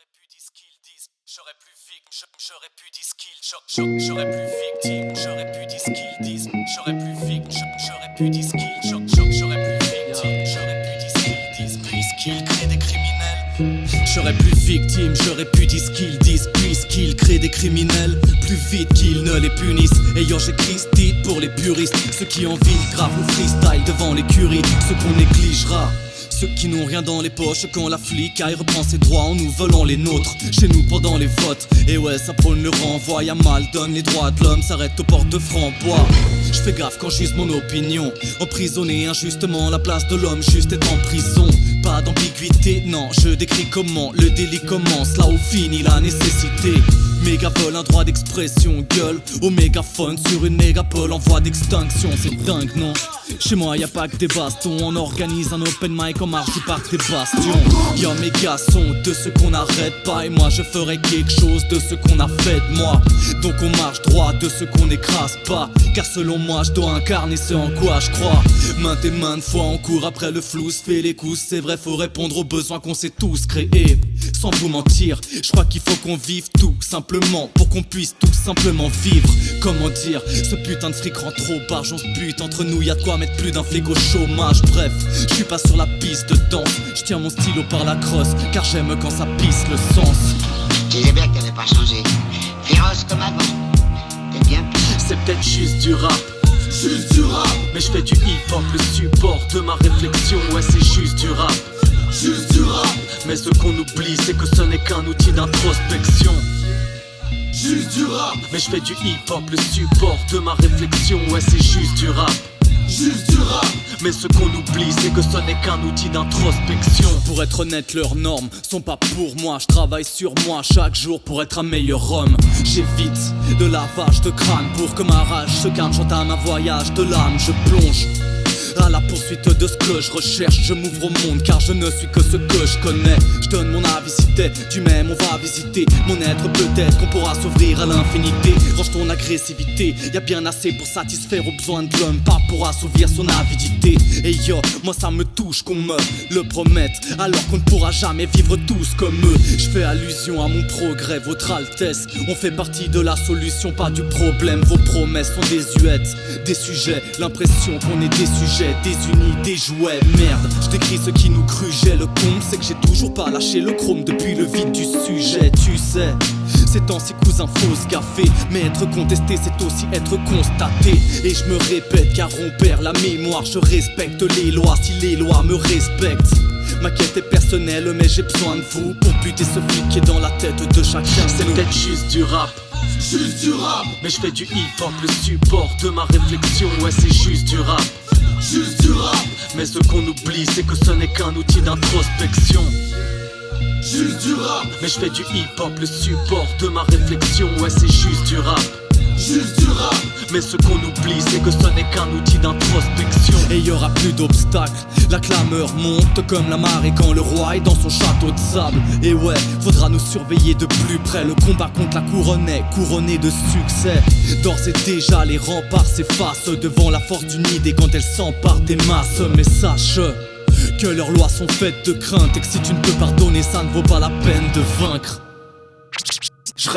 J'aurais pu dire ce qu'ils disent, j'aurais plus victime, j'aurais pu dire ce qu'ils, j'aurais plus victime, j'aurais pu dire ce qu'ils disent, j'aurais plus victime, j'aurais pu dire ce qu'ils, j'aurais plus victime, j'aurais pu dire ce qu'ils disent, puisqu'ils créent des criminels. J'aurais plus victime, j'aurais pu dire ce qu'ils disent, puisqu'ils créent des criminels. Plus vite qu'ils ne les punissent, ayant j'ai Christie pour les puristes, ceux qui envient grave ou freestyle devant l'écurie, ceux qu'on négligera. Ceux qui n'ont rien dans les poches quand la flicaille reprend ses droits en nous volant les nôtres. Chez nous pendant les votes, et ouais ça prône le renvoi. Y'a mal donne les droits de l'homme, s'arrête aux portes de Frambois. Je fais gaffe quand j'use mon opinion. Emprisonné injustement, la place de l'homme juste est en prison. Pas d'ambiguïté, non, je décris comment le délit commence, là où finit la nécessité. Mégavol, un droit d'expression, gueule au mégaphone sur une mégapole en voie d'extinction, c'est dingue non? Chez moi y'a pas que des bastons, on organise un open mic en marge du parc des bastions. Y'a méga son de ceux qu'on n'arrête pas, et moi je ferai quelque chose de ce qu'on a fait de moi. Donc on marche droit de ceux qu'on n'écrase pas, car selon moi je dois incarner ce en quoi je crois. Maintes et maintes fois on court après le flou, se fait les coups, c'est vrai faut répondre aux besoins qu'on s'est tous créés. Sans vous mentir, je crois qu'il faut qu'on vive tout simplement pour qu'on puisse tout simplement vivre. Comment dire, ce putain de fric rend trop barge, on se bute entre nous, y'a de quoi mettre plus d'un flic au chômage. Bref, je suis pas sur la piste de danse, je tiens mon stylo par la crosse, car j'aime quand ça pisse le sens. Je disais bien que t'avais pas changé, féroce comme avant, t'es bien plus. C'est peut-être juste du rap, mais je fais du hip-hop, le support de ma réflexion. Ouais c'est juste du rap, mais ce qu'on oublie c'est que ce n'est qu'un outil d'introspection. Juste du rap, mais je fais du hip-hop, le support de ma réflexion. Ouais c'est juste du rap, mais ce qu'on oublie c'est que ce n'est qu'un outil d'introspection. Pour être honnête, leurs normes sont pas pour moi. Je travaille sur moi chaque jour pour être un meilleur homme. J'évite de lavage de crâne pour que ma rage se calme. J'entame un voyage de l'âme, je plonge à la poursuite de ce que je recherche. Je m'ouvre au monde car je ne suis que ce que je connais. Je donne mon avis si t'es du même, on va visiter mon être, peut-être qu'on pourra s'ouvrir à l'infinité. Range ton agressivité, y'a bien assez pour satisfaire aux besoins de l'homme, pas pour assouvir son avidité. Et yo, moi ça me touche qu'on me le promette, alors qu'on ne pourra jamais vivre tous comme eux. Je fais allusion à mon progrès, votre Altesse. On fait partie de la solution, pas du problème. Vos promesses sont désuètes, des sujets, l'impression qu'on est des sujets désunis, des jouets, merde. Je décris ce qui nous crugeait, le comble c'est que j'ai toujours pas lâché le chrome depuis le vide du sujet. Tu sais, ces temps-ci cousin faut se gaffer, mais être contesté c'est aussi être constaté. Et je me répète car on perd la mémoire, je respecte les lois si les lois me respectent. Ma quête est personnelle mais j'ai besoin de vous pour buter ce flic qui est dans la tête de chacun. C'est peut-être juste du rap, mais je fais du hip-hop, le support de ma réflexion. Ouais c'est juste du rap, mais ce qu'on oublie c'est que ce n'est qu'un outil d'introspection. Mais je fais du hip-hop, le support de ma réflexion. Ouais c'est juste du rap, mais ce qu'on oublie c'est que ce n'est qu'un outil d'introspection. Et y aura plus d'obstacles, la clameur monte comme la marée quand le roi est dans son château de sable. Et ouais, faudra nous surveiller de plus près, le combat contre la couronne est couronné de succès. D'ores et déjà les remparts s'effacent devant la force d'une idée quand elle s'empare des masses. Mais sache que leurs lois sont faites de crainte, et que si tu ne peux pardonner ça ne vaut pas la peine de vaincre. Je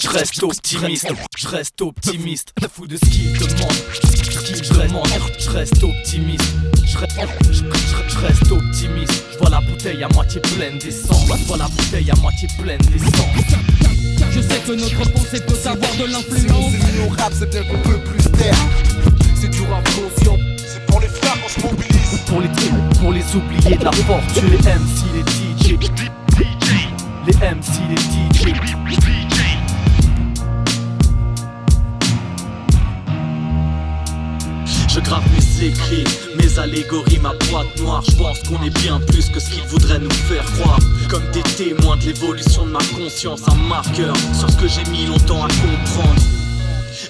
reste optimiste, je reste optimiste. Te fous de ce qu'ils demandent, je reste optimiste. Je reste optimiste. Je vois la bouteille à moitié pleine d'essence. Je vois la bouteille à moitié pleine d'essence. Je sais que notre pensée peut avoir de l'influence. c'est nous rap, c'est bien qu'on peut plus taire. C'est du rap conscient, c'est pour les frères qu'on se mobilise. Pour les oubliés de la fortune, les MC, les DJ. Les MC, les DJ. Je grave mes écrits, mes allégories, ma boîte noire. Je pense qu'on est bien plus que ce qu'ils voudraient nous faire croire. Comme des témoins de l'évolution de ma conscience, un marqueur sur ce que j'ai mis longtemps à comprendre.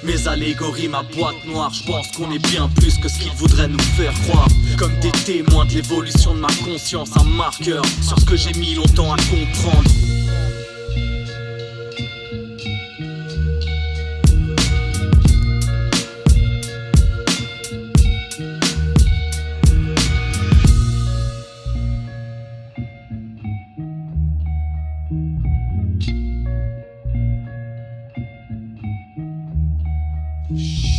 Mes allégories, ma boîte noire, je pense qu'on est bien plus que ce qu'ils voudraient nous faire croire. Comme des témoins de l'évolution de ma conscience, un marqueur sur ce que j'ai mis longtemps à comprendre. Shh.